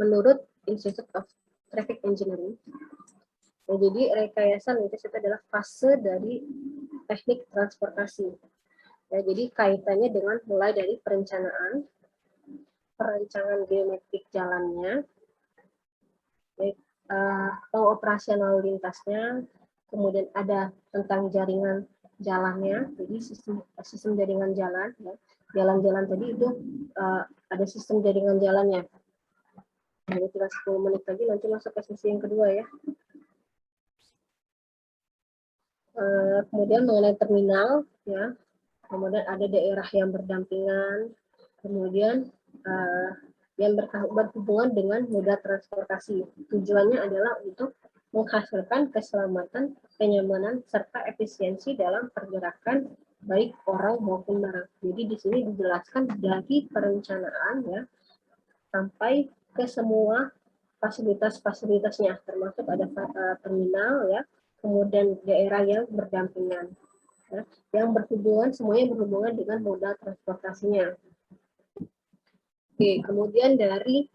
menurut Institute of Traffic Engineering. Nah, jadi rekayasa lalu lintas itu adalah fase dari teknik transportasi. Ya, jadi kaitannya dengan mulai dari perencanaan, perancangan geometrik jalannya, baik, pengoperasional lintasnya, kemudian ada tentang jaringan jalannya, jadi sistem jaringan jalan, ya. Jalan-jalan tadi itu ada sistem jaringan jalannya. Ini tinggal 10 menit lagi, nanti masuk ke sesi yang kedua ya. Kemudian mengenai terminal, ya, kemudian ada daerah yang berdampingan, kemudian yang berhubungan dengan moda transportasi. Tujuannya adalah untuk menghasilkan keselamatan, kenyamanan, serta efisiensi dalam pergerakan baik orang maupun barang. Jadi di sini dijelaskan dari perencanaan ya sampai ke semua fasilitas-fasilitasnya, termasuk ada terminal ya, kemudian daerah yang berdampingan, ya, yang berhubungan, semuanya berhubungan dengan moda transportasinya. Oke, kemudian dari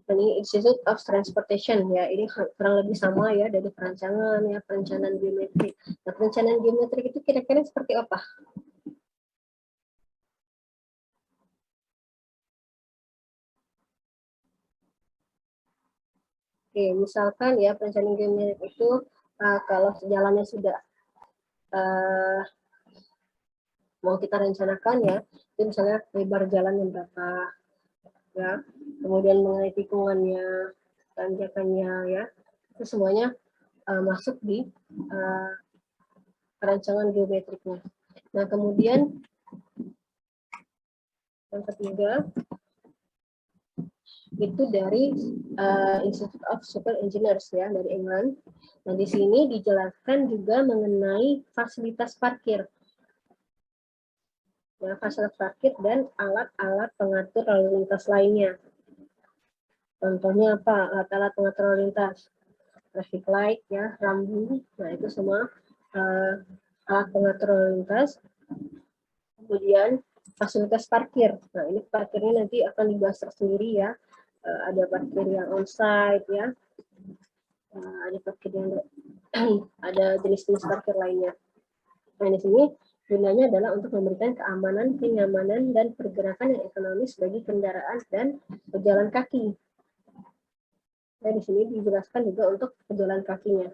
ini Institute of Transportation ya, ini kurang lebih sama ya, dari perancangan ya, perencanaan geometrik. Nah, perencanaan geometrik itu kira-kira seperti apa? Oke, misalkan ya perencanaan geometrik itu kalau jalannya sudah mau kita rencanakan ya, itu misalnya lebar jalan yang berapa, ya, kemudian mengenai tikungannya, tanjakannya, ya, itu semuanya masuk di perancangan geometriknya. Nah, kemudian yang ketiga itu dari Institute of Civil Engineers ya, dari England. Nah, di sini dijelaskan juga mengenai fasilitas parkir. Ya, fasilitas parkir dan alat-alat pengatur lalu lintas lainnya. Contohnya apa? Alat-alat pengatur lalu lintas, traffic light, ya, rambu. Nah, itu semua alat pengatur lalu lintas. Kemudian fasilitas parkir. Nah, ini parkirnya nanti akan dibahas tersendiri ya. Ada parkir yang on-site ya. Ada parkir yang ada jenis-jenis parkir lainnya. Nah, di sini gunanya adalah untuk memberikan keamanan, kenyamanan, dan pergerakan yang ekonomis bagi kendaraan dan pejalan kaki. Nah, di sini dijelaskan juga untuk pejalan kakinya,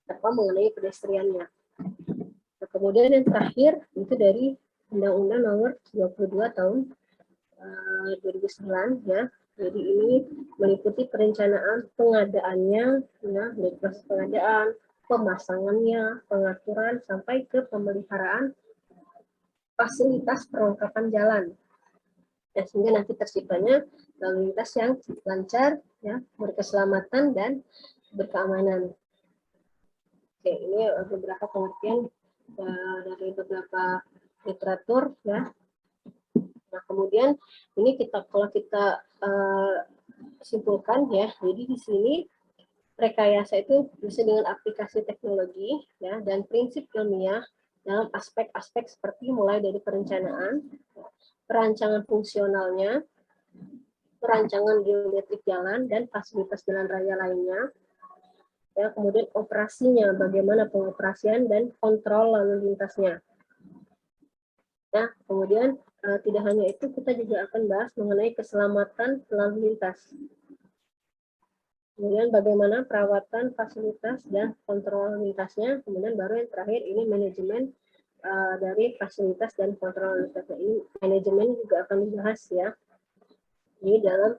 apa mengenai pedestriannya. Nah, kemudian yang terakhir itu dari Undang-Undang Nomor 22 Tahun 2009 ya. Jadi ini meliputi perencanaan pengadaannya, ya, dari proses pengadaan, pemasangannya, pengaturan, sampai ke pemeliharaan fasilitas perlengkapan jalan. Ya, sehingga nanti terciptanya lalu lintas yang lancar, ya, berkeselamatan dan berkeamanan. Oke, ini beberapa pengertian dari beberapa literatur, ya. Nah, kemudian ini kalau kita simpulkan ya, jadi di sini rekayasa itu bisa dengan aplikasi teknologi ya, dan prinsip ilmiah dalam aspek-aspek seperti mulai dari perencanaan, perancangan fungsionalnya, perancangan geometrik jalan dan fasilitas jalan raya lainnya, ya, kemudian operasinya, bagaimana pengoperasian dan kontrol lalu lintasnya. Ya, kemudian tidak hanya itu, kita juga akan bahas mengenai keselamatan lalu lintas. Kemudian bagaimana perawatan fasilitas dan kontrol lalu lintasnya. Kemudian baru yang terakhir ini manajemen dari fasilitas dan kontrol lalu lintasnya. Ini manajemen juga akan dibahas ya. Ini dalam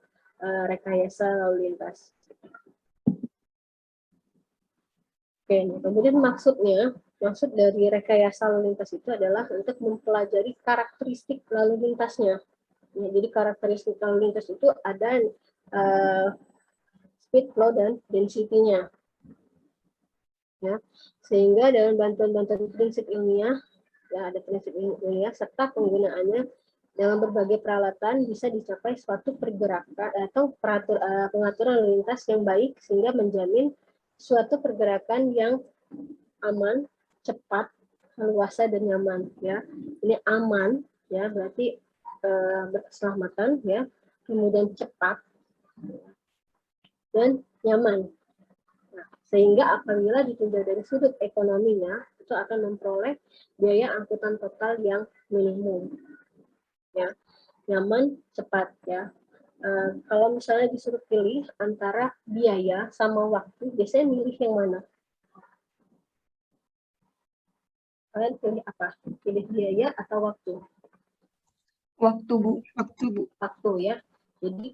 rekayasa lalu lintas. Oke, kemudian maksud dari rekayasa lalu lintas itu adalah untuk mempelajari karakteristik lalu lintasnya. Ya, jadi karakteristik lalu lintas itu ada speed, flow, dan density-nya. Ya, sehingga dalam bantuan-bantuan prinsip ilmiah, ya, ada prinsip ilmiah serta penggunaannya dalam berbagai peralatan bisa dicapai suatu pergerakan atau pengaturan lalu lintas yang baik sehingga menjamin suatu pergerakan yang aman, cepat, leluasa, dan nyaman. Ya, ini aman, ya, berarti berkeselamatan ya, kemudian cepat dan nyaman. Nah, sehingga apabila ditinjau dari sudut ekonominya, itu akan memperoleh biaya angkutan total yang minimum. Ya, nyaman, cepat ya. Kalau misalnya disuruh pilih antara biaya sama waktu, biasanya milih yang mana? Kalian pilih apa? Pilih biaya atau waktu? Waktu, Bu. Waktu, Bu. Waktu ya. Jadi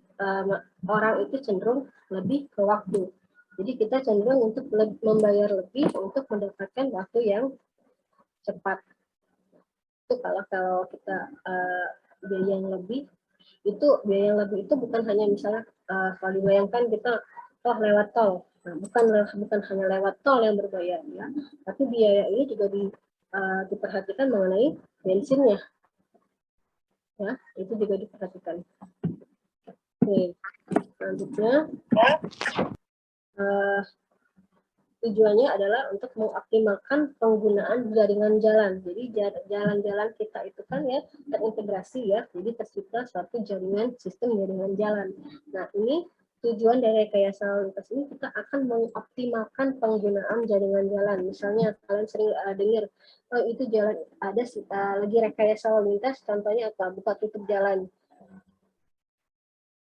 orang itu cenderung lebih ke waktu. Jadi kita cenderung untuk membayar lebih untuk mendapatkan waktu yang cepat. Itu kalau kita biaya yang lebih, itu biaya yang lebih itu bukan hanya misalnya kalau dibayangkan kita lewat tol. Nah, bukan hanya lewat tol yang berbayar ya, tapi biaya ini juga diperhatikan mengenai bensinnya. Ya, itu juga diperhatikan. Oke, selanjutnya tujuannya adalah untuk mengoptimalkan penggunaan jaringan jalan. Jadi jalan-jalan kita itu kan ya terintegrasi ya, jadi tercipta suatu sistem jaringan jalan. Nah ini tujuan dari rekayasa lalu lintas ini kita akan mengoptimalkan penggunaan jaringan jalan. Misalnya kalian sering dengar, oh itu jalan ada lagi rekayasa lalu lintas, contohnya apa? Buka tutup jalan,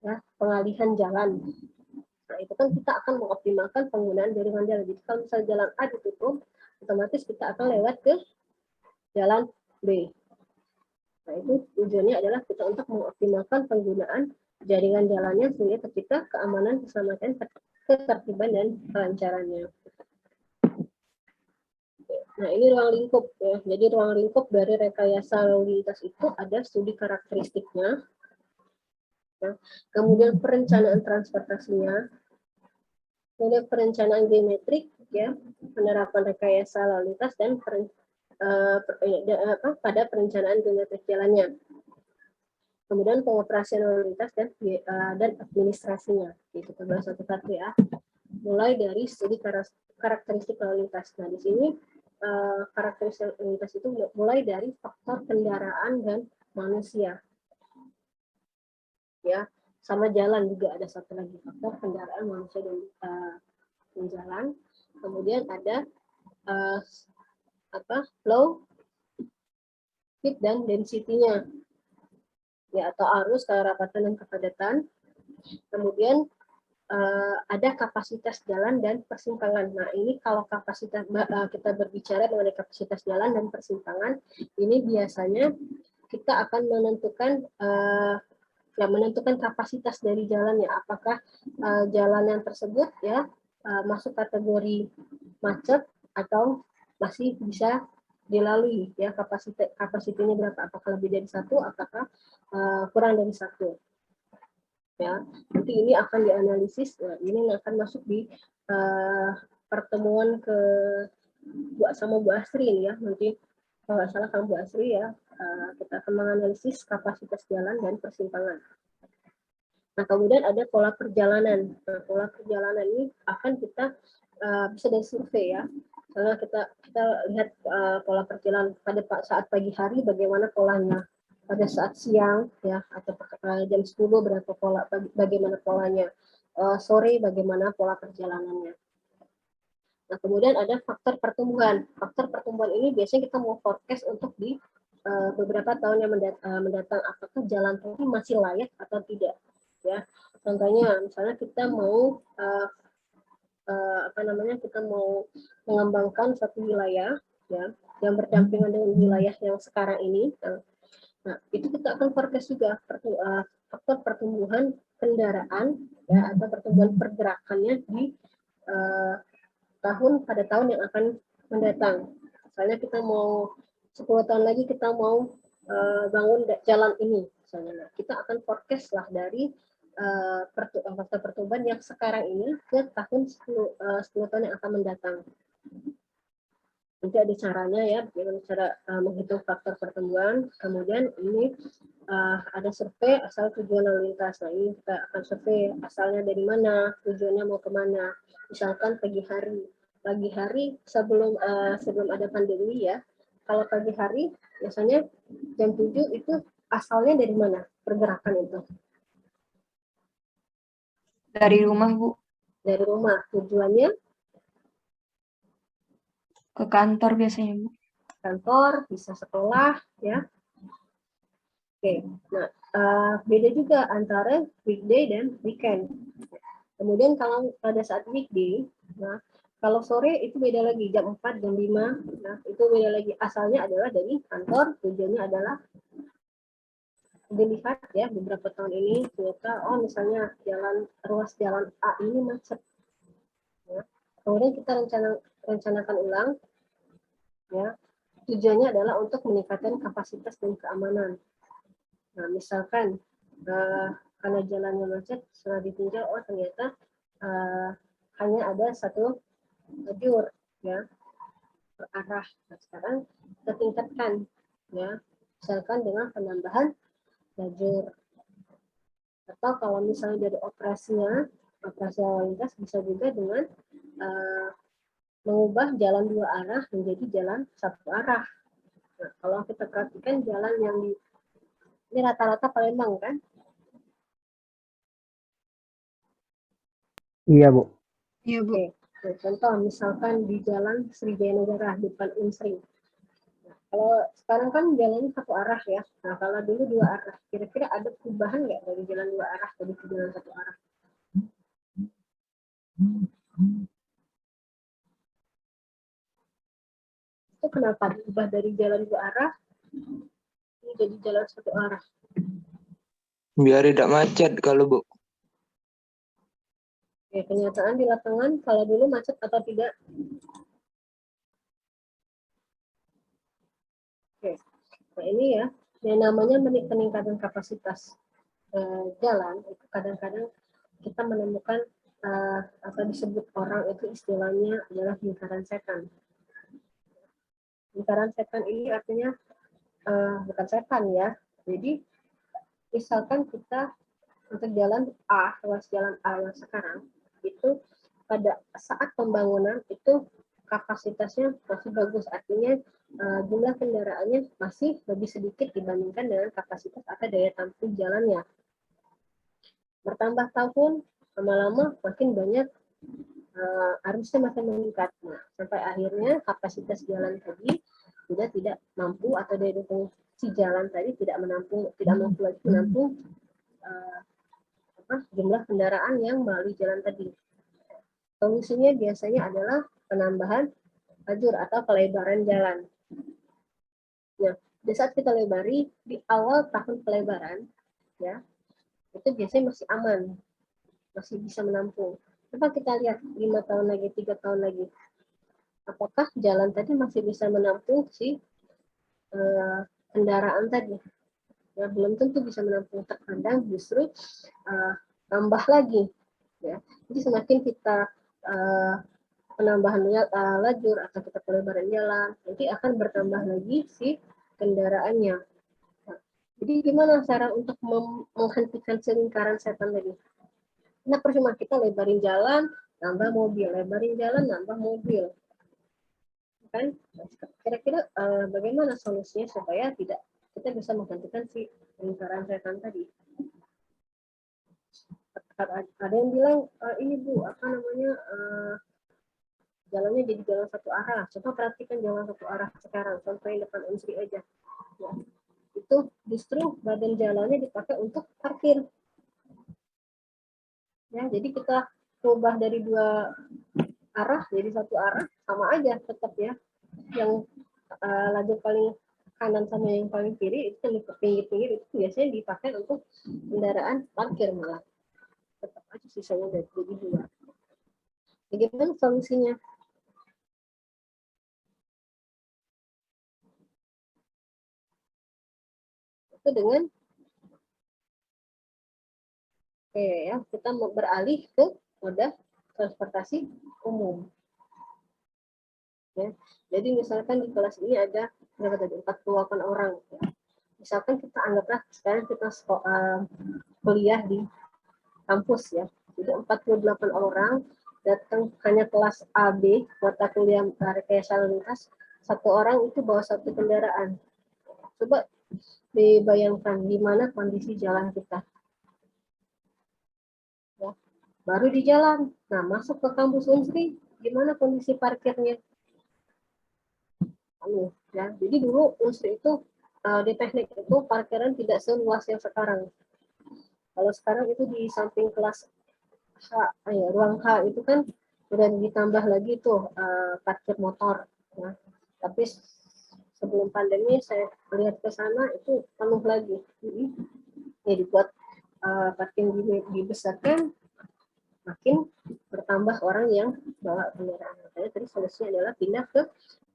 ya pengalihan jalan. Nah, itu kan kita akan mengoptimalkan penggunaan jaringan jalan. Jadi kalau misalnya jalan A ditutup, otomatis kita akan lewat ke jalan B. Nah, itu tujuannya adalah kita untuk mengoptimalkan penggunaan jaringan jalannya sehingga tercipta keamanan, keselamatan, ketertiban, dan kelancarannya. Nah, ini ruang lingkup ya. Jadi ruang lingkup dari rekayasa lalu lintas itu ada studi karakteristiknya, ya. Kemudian perencanaan transportasinya, kemudian perencanaan geometrik, ya, penerapan rekayasa lalu lintas dan pada perencanaan geometrik jalannya. Kemudian pengoperasian lalu lintas dan administrasinya. Itu kita bahas satu-satu ya. Mulai dari studi karakteristik lalu lintas. Nah di sini karakteristik lalu lintas itu mulai dari faktor kendaraan dan manusia. Ya, sama jalan juga ada satu lagi faktor kendaraan manusia dan jalan. Kemudian ada flow, speed dan density-nya, ya, atau arus, kerapatan dan kepadatan. Kemudian ada kapasitas jalan dan persimpangan. Nah ini kalau kapasitas kita berbicara mengenai kapasitas jalan dan persimpangan, ini biasanya kita akan menentukan kapasitas dari jalannya, apakah jalan yang tersebut ya masuk kategori macet atau masih bisa dilalui ya, kapasitinya berapa, apakah lebih dari satu, apakah kurang dari satu ya. Nanti ini akan dianalisis, nah, ini akan masuk di pertemuan sama Bu Asri ini ya, nanti kalau nggak salah sama Bu Asri ya, kita akan menganalisis kapasitas jalan dan persimpangan. Nah, kemudian ada pola perjalanan. Nah, pola perjalanan ini akan kita bisa dari survei ya. Karena kita lihat pola perjalanan pada saat pagi hari bagaimana polanya, pada saat siang ya atau jam 10 bagaimana polanya, sore bagaimana pola perjalanannya. Nah, kemudian ada faktor pertumbuhan. Faktor pertumbuhan ini biasanya kita mau forecast untuk di beberapa tahun yang mendatang, apakah jalan tol ini masih layak atau tidak ya. Contohnya misalnya kita mau kita mau mengembangkan satu wilayah ya yang berdampingan dengan wilayah yang sekarang ini. Nah, itu kita akan forecast juga faktor pertumbuhan kendaraan ya atau pertumbuhan pergerakannya di pada tahun yang akan mendatang. Misalnya kita mau 10 tahun lagi kita mau bangun jalan ini misalnya. Nah, kita akan forecast lah dari faktor pertumbuhan yang sekarang ini ke tahun 10 tahun yang akan mendatang. Nanti ada caranya ya, bagaimana cara menghitung faktor pertumbuhan. Kemudian ini ada survei asal tujuan lalu lintas. Nah, ini kita akan survei asalnya dari mana, tujuannya mau kemana. Misalkan pagi hari sebelum ada pandemi ya, kalau pagi hari biasanya jam 7 itu asalnya dari mana pergerakan itu? Dari rumah, Bu. Dari rumah. Tujuannya Ke kantor biasanya, Bu. kantor, bisa sekolah, ya. Oke, nah beda juga antara weekday dan weekend. Kemudian kalau pada saat weekday, nah kalau sore itu beda lagi, jam 4, jam 5, nah itu beda lagi. Asalnya adalah dari kantor, tujuannya adalah dilihat ya beberapa tahun ini ternyata misalnya ruas jalan A ini macet. Ya. Kemudian kita rencanakan ulang, ya tujuannya adalah untuk meningkatkan kapasitas dan keamanan. Nah, misalkan karena jalannya macet, setelah ditinjau, ternyata hanya ada satu lajur, ya, per arah. Nah, sekarang kita tingkatkan, ya, misalkan dengan penambahan lajur. Atau kalau misalnya dari operasi lalu lintas bisa juga dengan mengubah jalan dua arah menjadi jalan satu arah. Nah, kalau kita perhatikan jalan yang ini rata-rata Palembang kan? Iya, Bu. Iya, Bu. Oke. Nah, contoh misalkan di jalan Sriwijaya Negara depan Unsri. Nah, kalau sekarang kan jalannya satu arah ya. Nah, kalau dulu dua arah, kira-kira ada perubahan nggak dari jalan dua arah jadi ke jalan satu arah? Itu kenapa diubah dari jalan dua arah ini jadi jalan satu arah? Biar tidak macet kalau Bu. Oke, kenyataan di lapangan kalau dulu macet atau tidak? Oke, nah ini ya, yang namanya peningkatan kapasitas jalan itu kadang-kadang kita menemukan atau disebut orang itu istilahnya adalah lingkaran setan. Lingkaran setan ini artinya bukan setan ya. Jadi misalkan kita untuk jalan A, ruas jalan A yang sekarang itu pada saat pembangunan itu kapasitasnya masih bagus, artinya jumlah kendaraannya masih lebih sedikit dibandingkan dengan kapasitas atau daya tampung jalannya. Bertambah tahun, lama-lama makin banyak arusnya makin meningkat. Nah, sampai akhirnya kapasitas jalan tadi sudah tidak mampu atau daya dukung si jalan tadi tidak mampu lagi menampung jumlah kendaraan yang melalui jalan tadi. Solusinya biasanya adalah penambahan lajur atau pelebaran jalan. Nah, di saat kita lebari di awal tahun pelebaran, ya itu biasanya masih aman, masih bisa menampung. Coba kita lihat 5 tahun lagi, 3 tahun lagi, apakah jalan tadi masih bisa menampung si kendaraan tadi? Ya belum tentu bisa menampung, terkadang justru tambah lagi. Ya, jadi semakin kita penambahan lajur atau kita pelebaran jalan, nanti akan bertambah lagi si kendaraannya. Nah, jadi gimana cara untuk menghentikan lingkaran setan tadi? Nah, percuma kita lebarin jalan, nambah mobil, lebarin jalan, nambah mobil. Kan? Kira-kira bagaimana solusinya supaya tidak kita bisa menghentikan si lingkaran setan tadi? Ada yang bilang ini Bu, apa namanya jalannya jadi jalan satu arah. Coba perhatikan jalan satu arah sekarang, contoh yang depan Unsri aja. Ya. Itu justru badan jalannya dipakai untuk parkir. Ya, jadi kita ubah dari dua arah jadi satu arah, sama aja tetap ya. Yang lajur paling kanan sama yang paling kiri itu yang di pinggir-pinggir itu biasanya dipakai untuk kendaraan parkir malah. Tetap aja sisanya jadi dua. Bagaimana solusinya? Itu dengan ya kita mau beralih ke moda transportasi umum. Ya. Jadi misalkan di kelas ini ada berapa tadi 48 orang. Ya. Misalkan kita anggaplah sekarang kita kuliah di kampus ya. Jadi 48 orang datang hanya kelas A, B, mata kuliah rekayasa lalu lintas, satu orang itu bawa satu kendaraan. Coba dibayangkan di mana kondisi jalan kita. Ya, baru di jalan. Nah, masuk ke kampus Unsri, gimana kondisi parkirnya? Ya, jadi dulu Unsri itu di teknik itu parkiran tidak seluas yang sekarang. Kalau sekarang itu di samping kelas H, ruang H itu kan udah ditambah lagi tuh parkir motor. Ya. Tapi sebelum pandemi saya lihat ke sana itu penuh lagi. Jadi ya dibuat parking dibesarkan, makin bertambah orang yang bawa kendaraan. Makanya tadi solusinya adalah pindah ke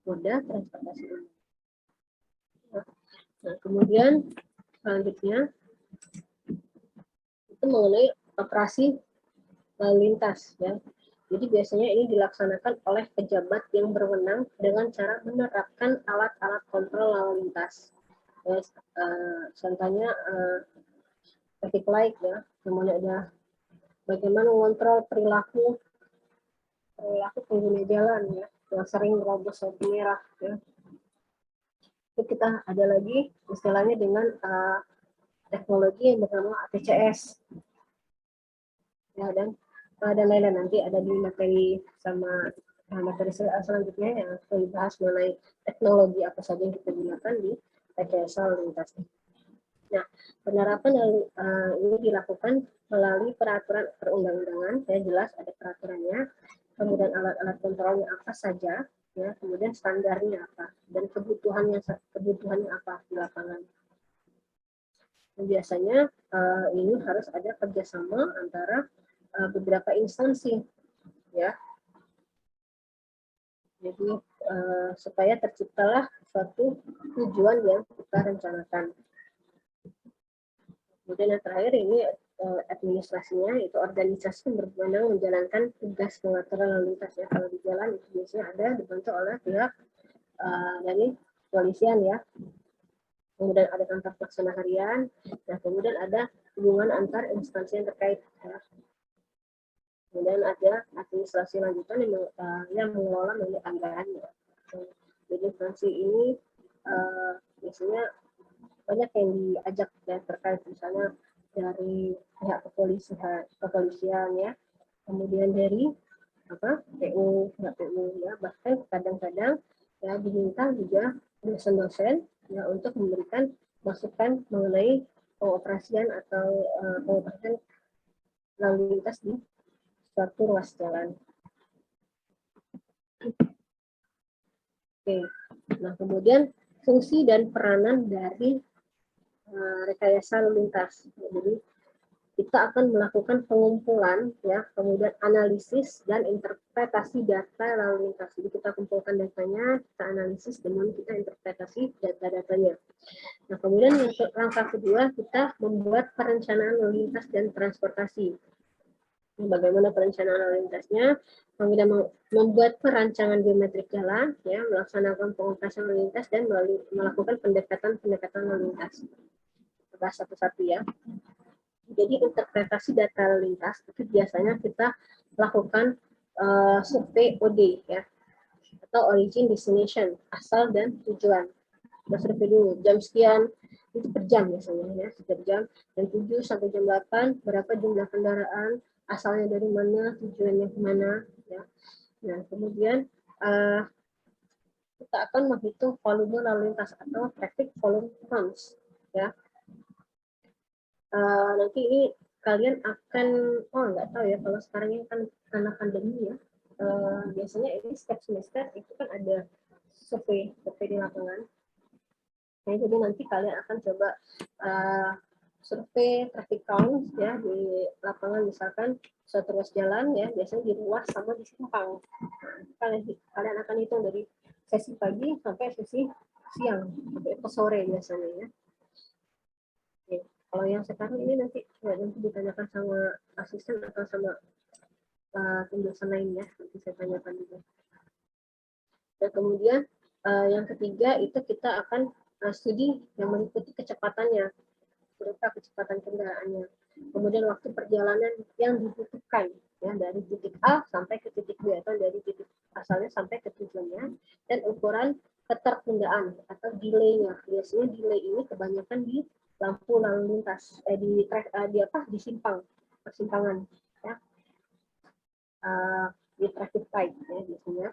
moda transportasi umum. Nah, kemudian selanjutnya itu mengenai operasi lalu lintas, ya. Jadi biasanya ini dilaksanakan oleh pejabat yang berwenang dengan cara menerapkan alat-alat kontrol lalu lintas. Ya, contohnya traffic light, ya, kemudian ada bagaimana mengontrol perilaku pengguna jalan, ya, yang sering merobos lampu merah, ya. Itu kita ada lagi istilahnya dengan teknologi yang bernama ATCS, ya, dan lain-lain. Nanti ada di materi sama materi selanjutnya yang akan dibahas mengenai teknologi apa saja yang kita gunakan di ATCS lalu lintas. Nah, penerapan ini dilakukan melalui peraturan perundang-undangan, ya, jelas ada peraturannya, kemudian alat-alat kontrolnya apa saja, ya, kemudian standarnya apa, dan kebutuhannya apa di lapangan. Dan biasanya ini harus ada kerjasama antara beberapa instansi, ya. Jadi supaya terciptalah suatu tujuan yang kita rencanakan. Kemudian yang terakhir ini administrasinya, itu organisasi yang berwenang menjalankan tugas pengaturan lalu lintas, ya. Kalau di jalan itu biasanya ada dibentuk oleh pihak dari kepolisian, ya. Kemudian ada kantor pelaksana harian, nah kemudian ada hubungan antar instansi yang terkait, ya. Kemudian ada administrasi lanjutan yang mengelola mengenai anggarannya. Jadi instansi ini biasanya banyak yang diajak, ya, terkait misalnya dari pihak kepolisian, ya, kemudian dari PU, ya, bahkan kadang-kadang, ya, diminta juga dosen-dosen, ya, untuk memberikan masukan mengenai pengoperasian atau pengoperasian lalu lintas di suatu ruas jalan. Oke, nah kemudian fungsi dan peranan dari rekayasa lalu lintas. Jadi kita akan melakukan pengumpulan, ya, kemudian analisis dan interpretasi data lalu lintas. Jadi kita kumpulkan datanya, kita analisis, kemudian kita interpretasi data-datanya. Nah, kemudian yang langkah kedua, kita membuat perencanaan lalu lintas dan transportasi. Bagaimana perencanaan lalu lintasnya? Kemudian membuat perancangan geometrik jalan, ya, melaksanakan pengoperasian lalu lintas dan melakukan pendekatan lalu lintas. Bahas satu-satu, ya. Jadi interpretasi data lalu lintas itu biasanya kita lakukan survei OD, ya, atau origin destination, asal dan tujuan. Kita survei dulu jam sekian, itu per jam biasanya, ya, setiap jam, jam 7 sampai jam 8 berapa jumlah kendaraan, asalnya dari mana, tujuannya kemana, ya. Nah, kemudian kita akan menghitung volume lalu lintas atau traffic volume counts, ya. Nanti ini kalian akan, nggak tahu ya, kalau sekarang ini kan karena pandemi, ya, biasanya ini setiap semester itu kan ada survei di lapangan. Nah, jadi nanti kalian akan coba survei traffic count, ya, di lapangan, misalkan suatu ruas jalan, ya, biasanya di ruas sama di simpang. Nah, kalian akan hitung dari sesi pagi sampai sesi siang, sampai ke sore biasanya, ya. Oke. Kalau yang sekarang ini nanti ditanyakan sama asisten atau sama tim dosen lainnya, nanti saya tanyakan juga. Dan kemudian yang ketiga itu kita akan studi yang meliputi kecepatannya, berupa kecepatan kendaraannya. Kemudian waktu perjalanan yang dibutuhkan, ya, dari titik A sampai ke titik B, atau dari titik asalnya sampai ke tujuannya, dan ukuran ketertundaan atau delay-nya. Biasanya delay ini kebanyakan di lampu lalu lintas, di simpang, persimpangan, ya. Di traffic light, ya, biasanya.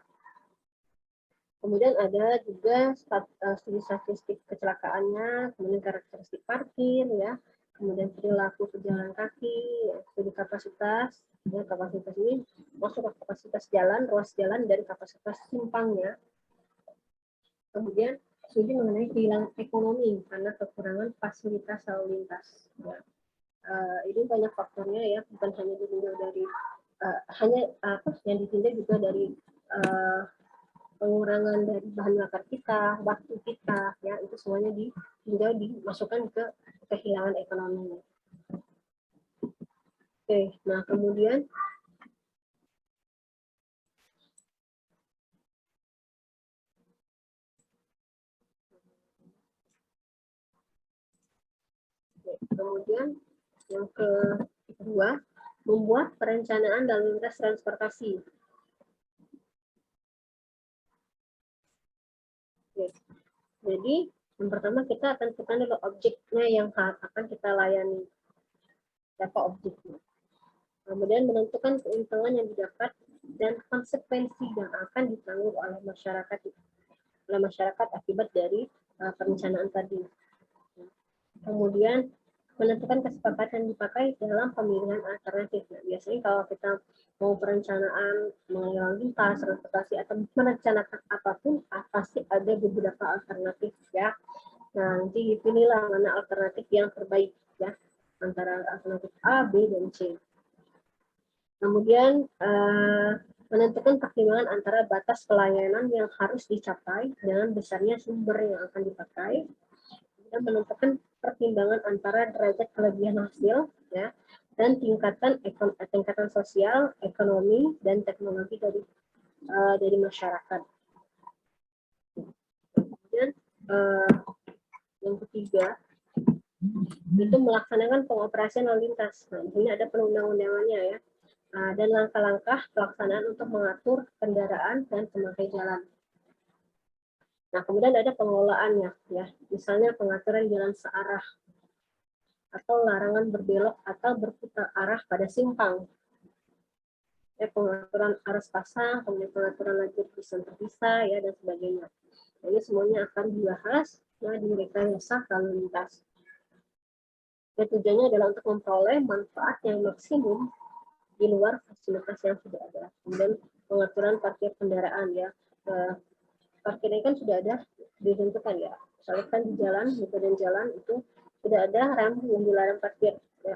Kemudian ada juga studi statistik kecelakaannya, kemudian karakteristik parkir, ya, kemudian perilaku pejalan kaki, ya, studi kapasitas, ya, kapasitas ini masuk ke kapasitas jalan, ruas jalan, dan kapasitas simpangnya. Kemudian studi mengenai kehilangan ekonomi karena kekurangan fasilitas lalu lintas. Ya. Ini banyak faktornya, ya, bukan hanya ditinjau dari yang ditinjau juga dari pengurangan dari bahan bakar kita, waktu kita, ya, itu semuanya ditinjau, dimasukkan ke kehilangan ekonomi. Oke, nah kemudian yang kedua, membuat perencanaan lalu lintas transportasi. Oke. Jadi yang pertama kita akan tentukan dulu objeknya yang akan kita layani, siapa objeknya. Kemudian menentukan keuntungan yang didapat dan konsekuensi yang akan ditanggung oleh masyarakat akibat dari perencanaan tadi. Kemudian menentukan kesepakatan dipakai dalam pemilihan alternatif. Nah, biasanya kalau kita mau perencanaan mengenai lalu lintas, transportasi, atau merencanakan apapun, pasti ada beberapa alternatif, ya. Nah, nanti dipilihlah mana alternatif yang terbaik, ya, antara alternatif A, B, dan C. Kemudian menentukan pertimbangan antara batas pelayanan yang harus dicapai dengan besarnya sumber yang akan dipakai. Kemudian menentukan pertimbangan antara derajat kelebihan hasil, ya, dan tingkatan sosial, ekonomi, dan teknologi dari masyarakat. Kemudian yang ketiga itu melaksanakan pengoperasian lalu lintas. Nah, ini ada perundang-undangannya, ya, dan langkah-langkah pelaksanaan untuk mengatur kendaraan dan pemakai jalan. Nah, kemudian ada pengelolaannya, ya, misalnya pengaturan jalan searah atau larangan berbelok atau berputar arah pada simpang. Ya, pengaturan arus pasang, kemudian pengaturan lajur terpisah, ya, dan sebagainya. Nah, ini semuanya akan dibahas, ya, di rekayasa lalu lintas. Ya, tujuannya adalah untuk memperoleh manfaat yang maksimum di luar fasilitas yang sudah ada. Kemudian pengaturan parkir kendaraan, ya. Parkir ini kan sudah ada ditentukan, ya. Misalnya kan di jalan, di badan jalan itu sudah ada rambu yang dilarang parkir, ya.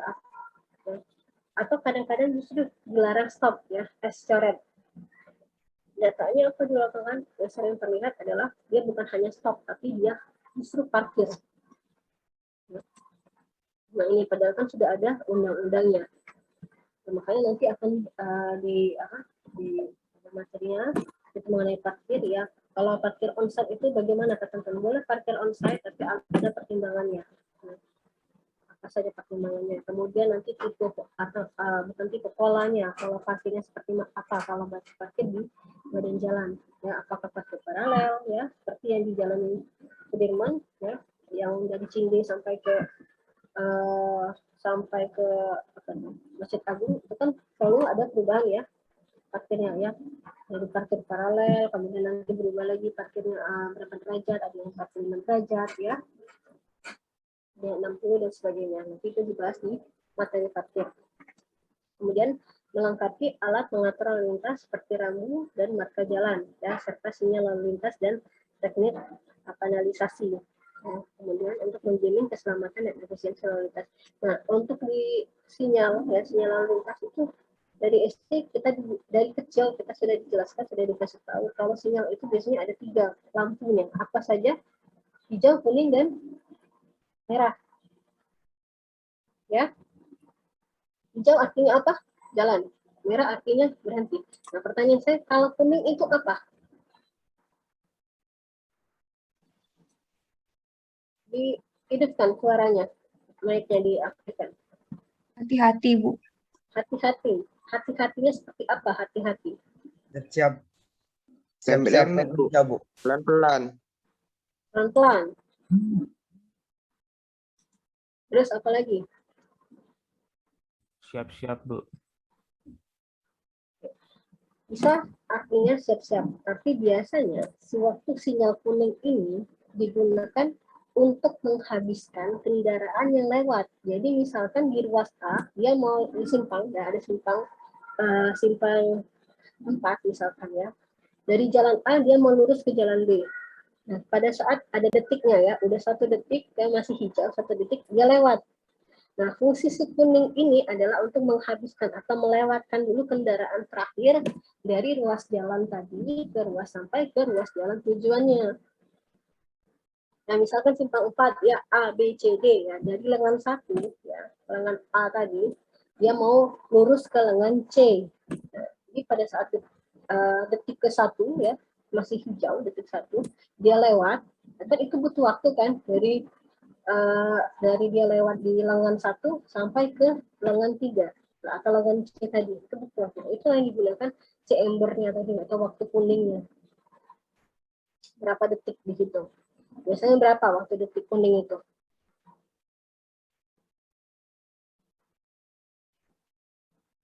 Atau kadang-kadang justru dilarang stop, ya, coret. Datanya apa dilakukan? Yang sering terlihat adalah dia bukan hanya stop, tapi dia justru parkir. Nah, ini padahal kan sudah ada undang-undangnya. Nah, makanya nanti akan di materinya itu mengenai parkir, ya. Kalau parkir onsite itu bagaimana ketentuan? Boleh parkir onsite, tapi ada pertimbangannya. Nah, apa saja pertimbangannya? Kemudian nanti tipe atau bukan tipe polanya. Kalau parkirnya seperti apa? Kalau parkir di badan jalan, ya, apakah parkir paralel, ya, seperti yang di Jalan Sudirman, ya, yang dari Cinde sampai ke Masjid Agung, itu kan selalu ada perubahan, ya, parkirnya, ya, dari parkir paralel, kemudian nanti berubah lagi parkirnya berapa derajat, ada yang 45 derajat, ya, ada 60 dan sebagainya. Nanti itu dibahas di materi parkir. Kemudian melengkapi alat mengatur lalu lintas seperti rambu dan marka jalan, ya, serta sinyal lalu lintas dan teknik kanalisasi. Nah, kemudian untuk menjamin keselamatan dan efisiensi lalu lintas. Nah, untuk di sinyal, ya, sinyal lalu lintas itu dari SD kita dari kecil kita sudah dijelaskan, sudah dikasih tahu kalau sinyal itu biasanya ada 3 lampunya, apa saja? Hijau, kuning, dan merah. Ya, hijau artinya apa? Jalan. Merah artinya berhenti. Nah, pertanyaan saya, kalau kuning itu apa? Dihidupkan suaranya, naiknya diaktifkan. Hati-hati, Bu. Hati-hati. Hati-hatinya seperti apa hati-hati? Siap-siap. Lembek-lembek, Bu. Ya, Bu. Pelan-pelan. pelan-pelan. Terus apa lagi? Siap-siap, Bu. Bisa artinya siap-siap, tapi biasanya waktu sinyal kuning ini digunakan untuk menghabiskan kendaraan yang lewat. Jadi misalkan di ruas A, dia mau di simpang, ya ada simpang 4 misalkan ya. Dari jalan A dia mau lurus ke jalan B. Nah, pada saat ada detiknya ya, udah 1 detik, kayak masih hijau, 1 detik, dia lewat. Nah, fungsi si kuning ini adalah untuk menghabiskan atau melewatkan dulu kendaraan terakhir dari ruas jalan tadi ke ruas sampai ke ruas jalan tujuannya. Nah, misalkan simpang 4 ya A, B, C, D ya, dari lengan 1 ya, lengan A tadi, dia mau lurus ke lengan C. Nah, jadi pada saat detik ke-1 ya, masih hijau detik 1, dia lewat, kan itu butuh waktu kan dari dia lewat di lengan 1 sampai ke lengan 3 atau lengan C tadi, itu butuh waktu. Itu yang digunakan C embernya tadi atau waktu kuningnya. Berapa detik dihitung. Biasanya berapa waktu detik kuning itu?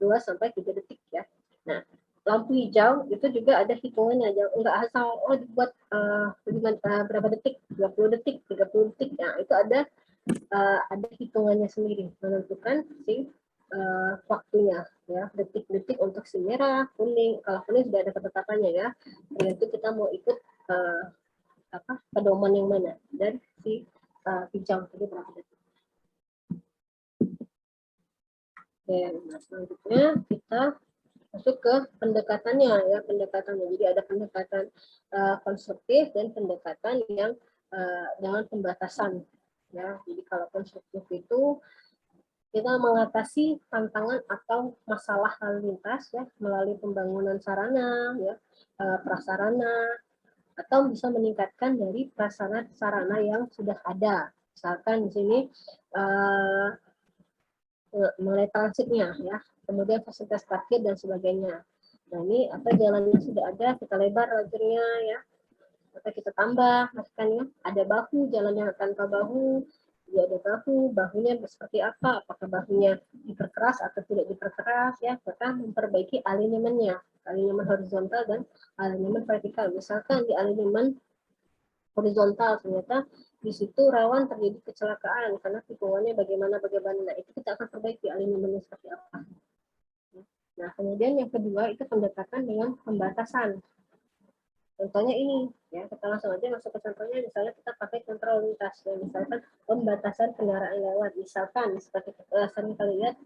2 sampai 3 detik ya. Nah, lampu hijau itu juga ada hitungannya, enggak asal dibuat berapa detik, 20 detik, 30 detik. Nah, itu ada hitungannya sendiri menentukan si waktunya ya, detik-detik untuk si merah, kuning. Kalau kuning sudah ada ketetapannya ya. Itu kita mau ikut pedoman yang mana dan si hijau tadi berapa detik. Dan selanjutnya kita masuk ke pendekatannya ya, pendekatannya. Jadi ada pendekatan konstruktif dan pendekatan yang dengan pembatasan ya. Jadi kalau konstruktif itu kita mengatasi tantangan atau masalah lalu lintas ya melalui pembangunan sarana ya, prasarana, atau bisa meningkatkan dari prasarana sarana yang sudah ada. Misalkan di sini mulai transitnya ya, kemudian fasilitas parkir dan sebagainya. Nah, ini jalannya sudah ada, kita lebar lajurnya ya, atau kita tambah, misalkan ya, ada bahu, jalannya tanpa bahu, ya ada bahunya seperti apa, apakah bahunya diperkeras atau tidak diperkeras ya, kita memperbaiki alignmentnya, alignment horizontal dan alignment vertikal. Misalkan di alignment horizontal ternyata di situ rawan terjadi kecelakaan karena tikungannya bagaimana. Nah, itu kita akan perbaiki alignmentnya seperti apa. Nah, kemudian yang kedua itu pendekatan dengan pembatasan. Contohnya ini ya, kita langsung aja masuk ke contohnya. Misalnya kita pakai kontrol lintas ya, misalkan pembatasan kendaraan lewat. Misalkan seperti sering kita lihat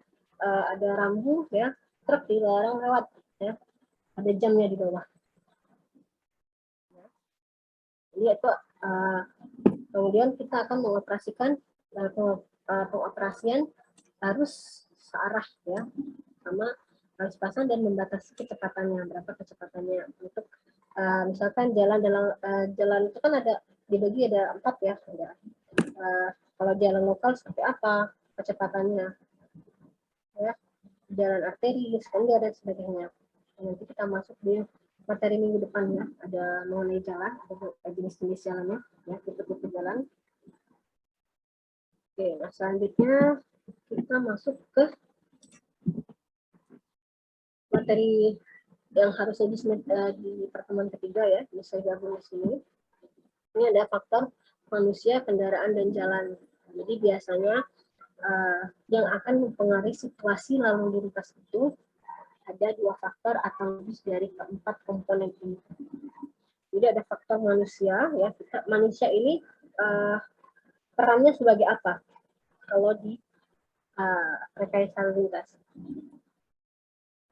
ada rambu ya, truk dilarang lewat ya, ada jamnya di bawah. Jadi itu kemudian kita akan mengoperasikan pengoperasian harus searah ya, sama harus pasang dan membatasi kecepatannya, berapa kecepatannya untuk misalkan jalan itu kan ada dibagi ada 4 ya, ada kalau jalan lokal seperti apa kecepatannya ya, jalan arteri, sekunder dan sebagainya. Nanti kita masuk di materi minggu depan ya, ada mengenai jalan, ada jenis-jenis jalannya ya, tipe-tipe jalan. Oke, nah selanjutnya kita masuk ke materi yang harusnya di pertemuan ketiga ya, bisa gabung di sini. Ini ada faktor manusia, kendaraan, dan jalan. Jadi biasanya yang akan mempengaruhi situasi lalu lintas itu ada 2 faktor atau lebih dari keempat komponen ini. Jadi ada faktor manusia ya, manusia ini perannya sebagai apa kalau di rekayasa lalu lintas?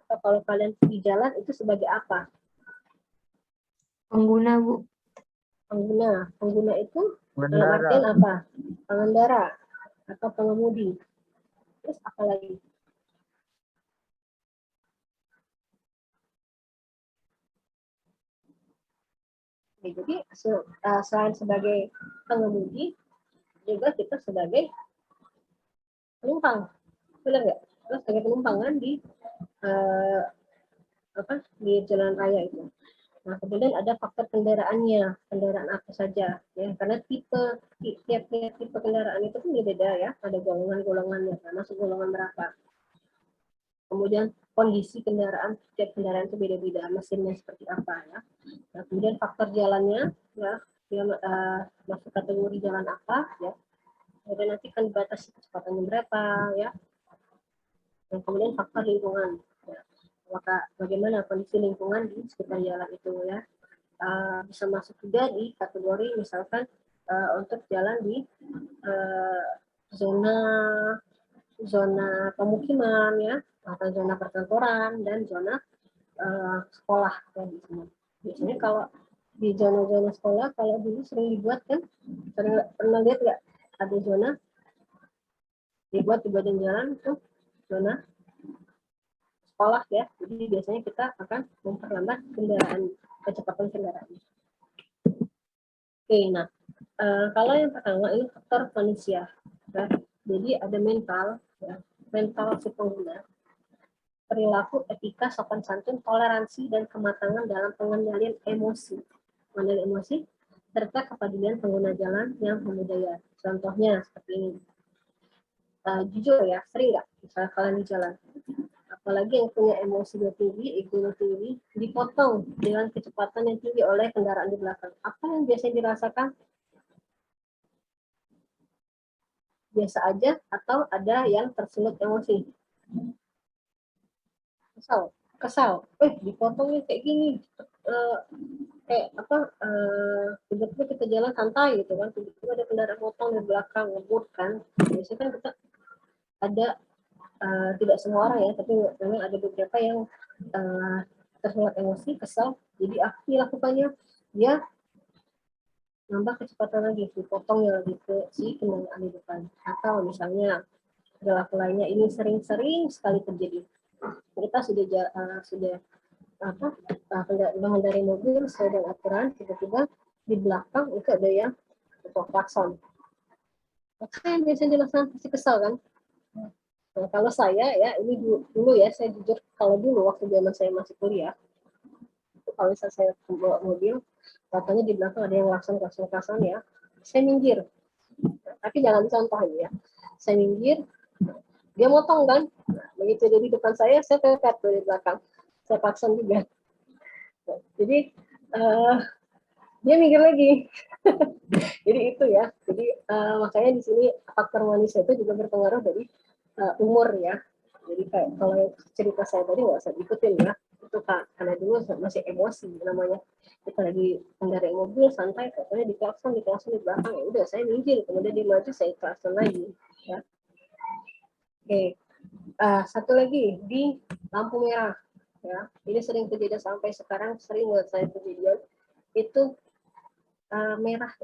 Atau kalau kalian di jalan itu sebagai apa? Pengguna, Bu. Pengguna itu dalam artian apa? Pengendara atau pengemudi. Terus apa lagi? Oke, jadi selain sebagai pengemudi, juga kita sebagai penumpang, benar nggak? Kita sebagai penumpang kan di jalan raya itu. Nah, kemudian ada faktor kendaraannya, kendaraan apa saja, ya, karena tiap tipe kendaraan itu kan beda ya, ada golongan-golongannya, masuk golongan berapa. Kemudian kondisi kendaraan, tiap kendaraan itu beda-beda, mesinnya seperti apa ya. Nah, kemudian faktor jalannya, ya, dia masuk kategori jalan apa, ya. Kemudian nanti kan dibatasi kecepatannya berapa, ya. Dan kemudian faktor lingkungan, ya. Bagaimana kondisi lingkungan di sekitar jalan itu, ya. Bisa masuk juga di kategori misalkan untuk jalan di zona pemukiman, ya, atau zona perkantoran dan zona sekolah, ya, di sini. Biasanya kalau di zona-zona sekolah, kalau dulu sering dibuat kan, pernah lihat nggak ada zona dibuat di badan jalan itu zona sekolah, ya. Jadi biasanya kita akan memperlambat kecepatan kendaraan. Oke, nah kalau yang pertama ini faktor manusia, ya. Jadi ada mental, ya. Mental si pengguna, perilaku, etika, sopan santun, toleransi, dan kematangan dalam pengendalian emosi, serta kepedulian pengguna jalan yang membudaya. Contohnya seperti ini. Jujur ya, sering nggak misalnya kalian di jalan, apalagi yang punya emosinya tinggi, egonya tinggi, dipotong dengan kecepatan yang tinggi oleh kendaraan di belakang. Apa yang biasanya dirasakan? Biasa aja atau ada yang tersulut emosi? Kesal. Dipotongnya kayak gini. Kayak apa? Tiba-tiba kita jalan santai gitu kan, tiba-tiba ada kendaraan potong di belakang, ngebut kan. Biasanya kan kita ada tidak semua orang ya, tapi memang ada beberapa yang tersulut emosi, kesal. Jadi apa dilakukannya? Dia nambah kecepatan lagi, dipotongnya lagi ke si kendaraan di depan. Atau misalnya perilaku lainnya, ini sering-sering sekali terjadi. Kita sudah mengendarai mobil sesuai dengan aturan, tiba-tiba di belakang itu ada yang klakson. Klakson biasanya dilaksanakan pasti kesal kan? Nah, kalau saya ya, ini dulu ya, saya jujur, kalau dulu waktu zaman saya masih kuliah, kalau misalnya saya bawa mobil, katanya di belakang ada yang klakson ya, saya minggir. Tapi jangan dicontoh ya. Saya minggir, dia motong kan, begitu dia di depan saya pepet dari belakang, saya klakson juga. Jadi dia minggir lagi. Jadi itu ya. Jadi makanya di sini faktor manusia itu juga berpengaruh dari umur ya. Jadi kayak kalau cerita saya tadi nggak usah diikutin ya. Itu karena dulu masih emosi namanya. Kita lagi mengendarai mobil santai, pokoknya di klakson di belakang, ya udah saya minggir, kemudian dia maju, saya klakson lagi. Ya. Oke. Satu lagi di lampu merah. Ya, ini sering terjadi sampai sekarang, sering buat saya kejadian itu merah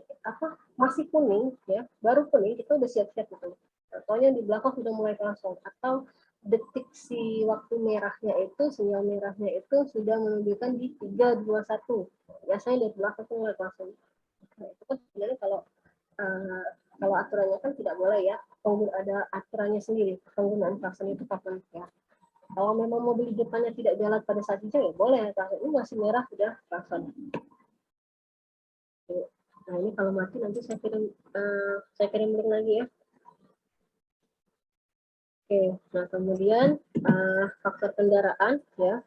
masih kuning ya, baru kuning kita udah siap-siap gitu. Contohnya di belakang sudah mulai langsung, atau detik si waktu merahnya itu, sinyal merahnya itu sudah menunjukkan di 321. Biasanya di belakang itu mulai langsung. Nah, itu kan sebenarnya kalau aturannya kan tidak boleh ya, ada aturannya sendiri penggunaan klakson itu kapan ya. Kalau memang mobil di depannya tidak jalan pada saat itu ya boleh, kalau ini masih merah sudah klakson. Nah, ini kalau mati nanti saya kirim link lagi ya. Oke, nah kemudian faktor kendaraan ya.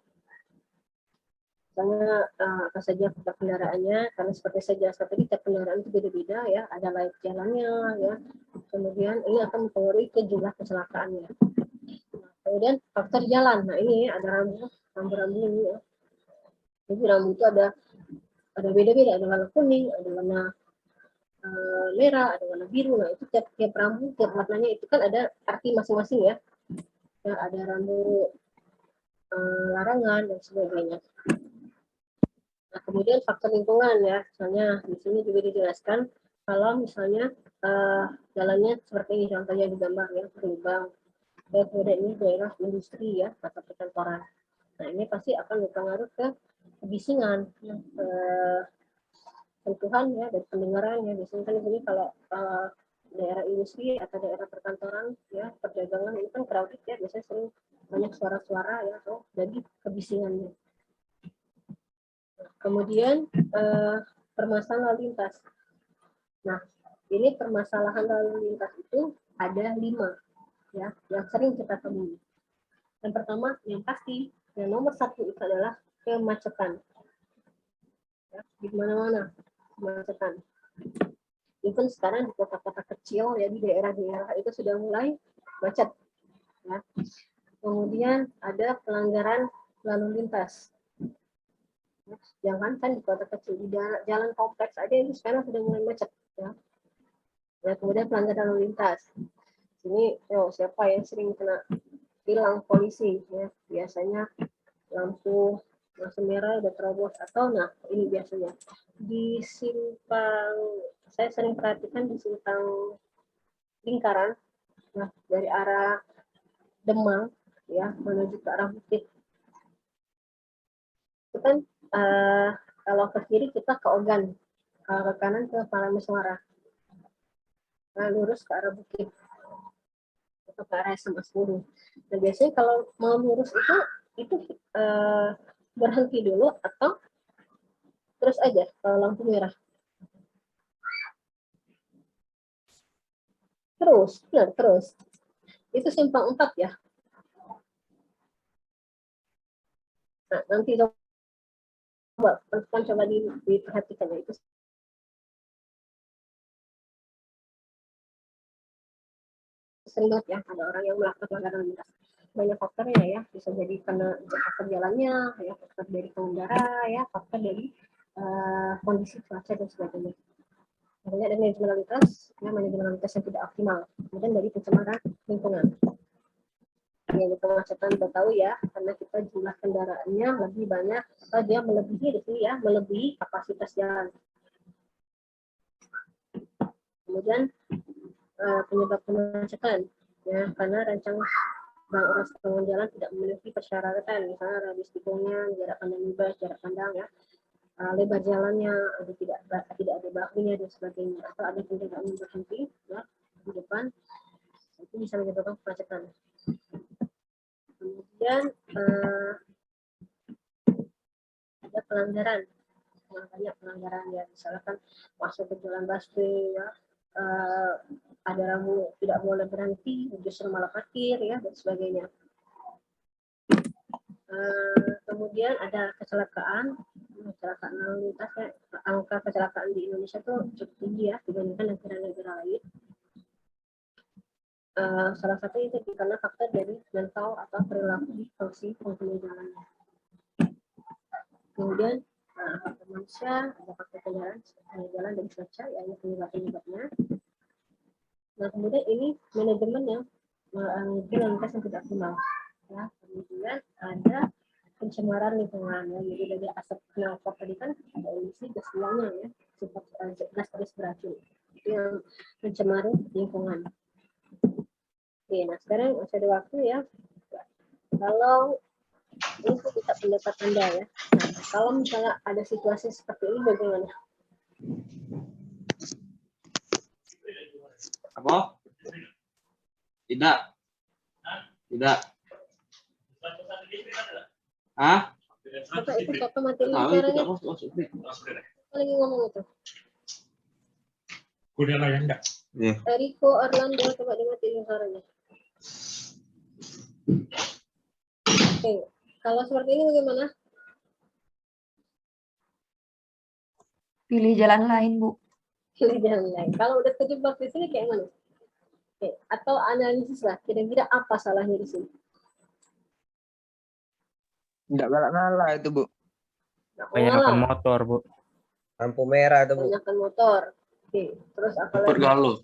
Misalnya apa saja faktor kendaraannya, karena seperti saya jelaskan tadi, tiap kendaraan itu beda-beda ya, ada layak jalannya ya. Kemudian ini akan mempengaruhi ke jumlah kecelakaannya. Nah, kemudian faktor jalan. Nah, ini ada rambu-rambu ini ya. Jadi rambu itu ada beda-beda, ada warna kuning, ada warna merah, ada warna biru. Nah, itu tiap rambu, tiap warnanya itu kan ada arti masing-masing ya. Ya, ada rambu larangan dan sebagainya. Nah, kemudian faktor lingkungan ya, misalnya di sini juga dijelaskan kalau misalnya jalannya seperti ini, contohnya di gambar ya, berlubang. Ya, kemudian ini daerah industri ya, atau perkantoran. Nah, ini pasti akan berpengaruh ke kebisingan, sentuhan ya, dan pendengaran ya. Biasanya kan di sini kalau daerah industri atau daerah perkantoran ya, perdagangan ini kan crowded ya, biasanya sering banyak suara-suara ya, atau jadi kebisingannya. Kemudian permasalahan lalu lintas. Nah, ini permasalahan lalu lintas itu ada 5 ya, yang sering kita temui. Yang pertama, yang pasti, yang nomor 1 itu adalah kemacetan. Ya, di mana-mana kemacetan. Even sekarang di kota-kota kecil ya, di daerah-daerah itu sudah mulai macet. Ya. Kemudian ada pelanggaran lalu lintas. Jangan kan di kota kecil, di jalan kompleks aja ini sekarang sudah mulai macet. Ya. Ya, kemudian pelanggaran lalu lintas. Ini siapa yang sering kena tilang polisi? Ya. Biasanya lampu merah udah terobos, atau nah ini biasanya di simpang, saya sering perhatikan di simpang Lingkaran, nah dari arah Demang ya menuju ke arah Bukit itu kan kalau ke kiri kita ke Ogan, kalau ke kanan ke Palameswara, nah lurus ke arah Bukit atau ke arah SMA 10. Nah biasanya kalau mau lurus itu berhenti dulu atau terus aja kalau lampu merah. Terus, benar, terus. Itu simpang 4 ya. Nah, nanti coba diperhatikan ya, itu sering banget ya ada orang yang melakukan pelanggaran lalu lintas. Banyak faktornya ya, bisa jadi karena faktor jalannya, ya faktor dari pengendara, ya faktor dari kondisi cuaca dan sebagainya. Makanya ada manajemen lalu lintas, ya manajemen lalu lintas yang tidak optimal. Kemudian dari pencemaran lingkungan. Yang di kemacetan udah tahu ya, karena kita jumlah kendaraannya lebih banyak atau dia melebihi di sini ya, melebihi kapasitas jalan. Kemudian penyebab kemacetan ya karena rancangan bangunan jalan tidak memiliki persyaratan, misalnya radius tikungan, jarak pandang bebas, jarak pandang ya, lebar jalannya, tidak ada bahunya dan sebagainya, atau ada kendaraan yang berhenti ya di depan, itu bisa menyebabkan kemacetan. Kemudian ada pelanggaran, banyak pelanggaran ya, misalkan masuk ke jalan busway ya, ada rambu tidak boleh berhenti, justru malah parkir ya dan sebagainya. Kemudian ada kecelakaan lalu lintas ya. Angka kecelakaan di Indonesia tuh cukup tinggi ya dibandingkan negara-negara lain. Salah satu itu karena faktor dari mental atau perilaku di fungsi pengguna jalannya. Kemudian faktor manusia, ada faktor kendaraan, jalan dan cuaca, ya ini penyebab-penyebabnya. Nah kemudian ini manajemen yang lalu lintas yang tidak optimal. Ya, kemudian ada pencemaran lingkungan ya, jadi dari asap knalpot tadi kan ada emisi gas buangnya ya, gas beracun itu yang mencemari lingkungan. Oke, nah sekarang masih ada waktu ya. Kalau ini kita pendapat Anda ya. Nah, kalau misalnya ada situasi seperti ini bagaimana? Apa? Tidak. Tidak. Ah? Bapak itu Bapak matiin Tahu itu suaranya. tidak masuk. Lagi ngomong itu. Udah lah ya enggak? Iya. Eriko Orlando, coba dimatiin suaranya. Oke, kalau seperti ini bagaimana? Pilih jalan lain, Bu. Pilih jalan lain. Kalau udah terjebak di sini kayak mana? Oke, atau analisis lah, kira-kira apa salahnya di sini? Enggak galak ngalah itu, Bu. Nah, Banyakan motor, Bu. Lampu merah itu, Bu. Banyakan motor. Oke, terus apa lagi? Pergaluh.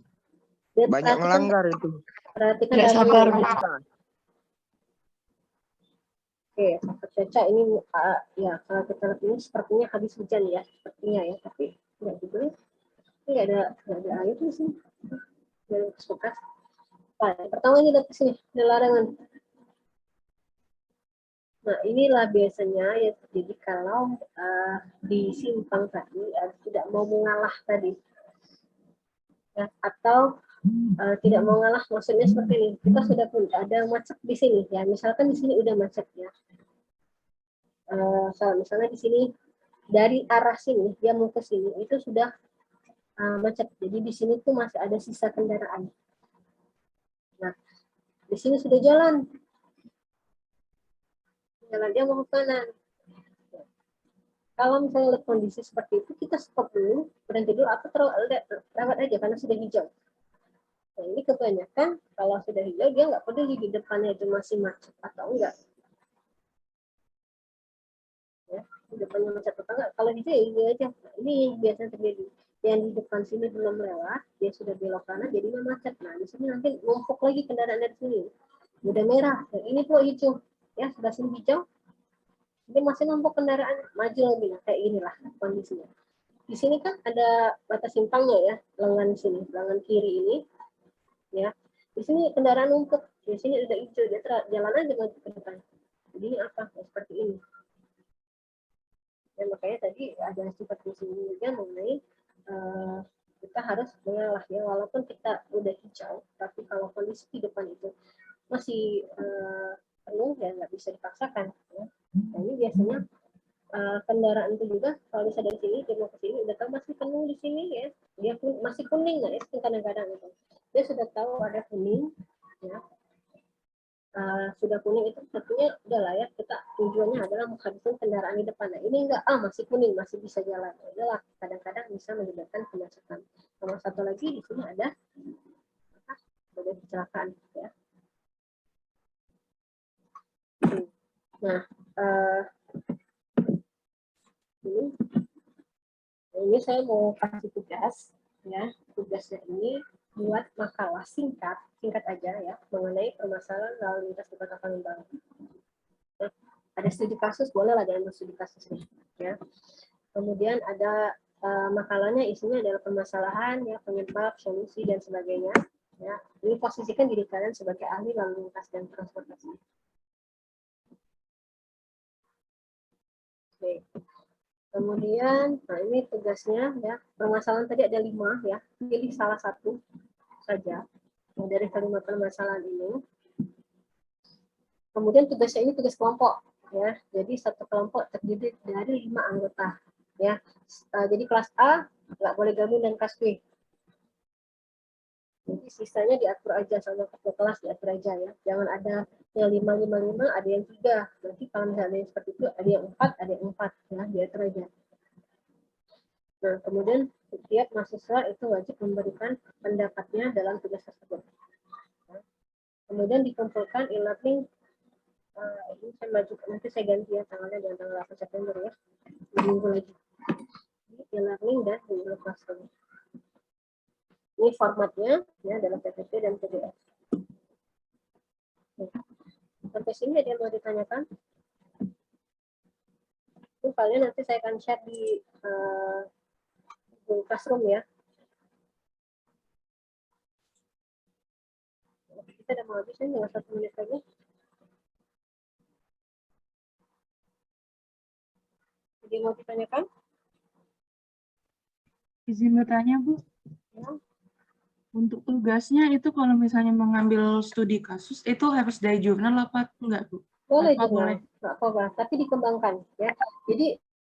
Banyak melanggar itu. Perhatikan Nggak lalu sabar, lintas. Bu. Oke, faktor cuaca ini ya kalau kita lihat ini sepertinya habis hujan ya, sepertinya ya, tapi enggak gitu ya. Ini nggak ada air di sini. Nggak ada bekas. Nah, pertama ini dari sini, ada larangan. Nah, inilah biasanya yang terjadi kalau di simpang tadi tidak mau mengalah tadi. Ya, atau tidak mau ngalah, maksudnya seperti ini. Kita sudah ada macet di sini ya. Misalkan di sini udah macet ya. Misalnya di sini dari arah sini dia mau ke sini itu sudah macet. Jadi di sini tuh masih ada sisa kendaraan. Nah, di sini sudah jalan dia mau ke kanan. Kalau misalnya lihat kondisi seperti itu, kita stop dulu, berhenti dulu, atau lewat aja karena sudah hijau. Nah, ini kebanyakan kalau sudah hijau dia nggak peduli di depannya itu masih macet atau enggak. Ya, di depannya macet atau enggak. Kalau hijau ya hijau aja. Nah, ini biasanya terjadi. Yang di depan sini belum lewat, dia sudah belok kanan, jadinya macet. Nah, di sini nanti numpuk lagi kendaraan dari sini. Udah merah, yang ini tuh hijau. Ya, sudah sini hijau, ini masih numpuk kendaraan, maju lagi. Nah, kayak inilah kondisinya. Di sini kan ada batas simpangnya ya, lengan sini, lengan kiri ini. Ya, di sini kendaraan numpuk, di sini udah hijau, dia jalan aja maju ke depan. Jadi ini apa? Ya, seperti ini. Dan makanya tadi ada seperti sini juga mengenai kita harus mengalah ya, walaupun kita udah hijau, tapi kalau kondisi di depan itu masih penuh ya nggak bisa dipaksakan. Ya. Nah, ini biasanya kendaraan itu juga kalau bisa dari sini dia mau ke sini udah tahu masih penuh di sini ya, dia pun masih kuning nggak itu kadang-kadang itu dia sudah tahu ada kuning ya, sudah kuning itu tentunya udah layak kita tujuannya adalah menghabiskan kendaraan di depan. Nah, ini enggak masih kuning masih bisa jalan, adalah kadang-kadang bisa menyebabkan kemacetan. Sama satu lagi di sini ada kecelakaan ya. Nah, ini saya mau kasih tugas ya, tugasnya ini buat makalah singkat aja ya mengenai permasalahan lalu lintas di Kota Palembang. Nah, ada studi kasus, boleh lah dalam studi kasus ini ya. Kemudian ada makalahnya isinya adalah permasalahan ya, penyebab, solusi dan sebagainya ya. Ini posisikan diri kalian sebagai ahli lalu lintas dan transportasi. Oke. Kemudian, nah ini tugasnya ya, permasalahan tadi ada 5 ya, pilih salah satu saja dari kelima permasalahan ini. Kemudian tugasnya ini tugas kelompok ya, jadi satu kelompok terdiri dari 5 anggota ya. Jadi kelas A nggak boleh gabung dengan kelas B. Jadi sisanya diatur aja sama ketua kelas, diatur aja ya. Jangan ada yang 5, ada yang 3. Nanti kalau misalnya seperti itu ada yang 4, ada yang 4 ya, diatur aja. Nah, kemudian setiap mahasiswa itu wajib memberikan pendapatnya dalam tugas tersebut. Nah, kemudian dikumpulkan e-learning, ini saya maju, nanti saya ganti ya tanggalnya dengan tanggal 8 September ya, minggu lagi. E-learning dan Google Classroom. Ini formatnya ya dalam PPT dan PDF. Sampai sini ada yang mau ditanyakan? Itu kalian nanti saya akan share di Google Classroom ya. Kita udah mau habis, tinggal 1 menit lagi. Jadi mau ditanyakan? Izin bertanya, Bu. Ya. Untuk tugasnya itu kalau misalnya mengambil studi kasus, itu harus dari jurnal apa enggak, Bu? Boleh Apa jurnal, nggak apa-apa, tapi dikembangkan ya. Jadi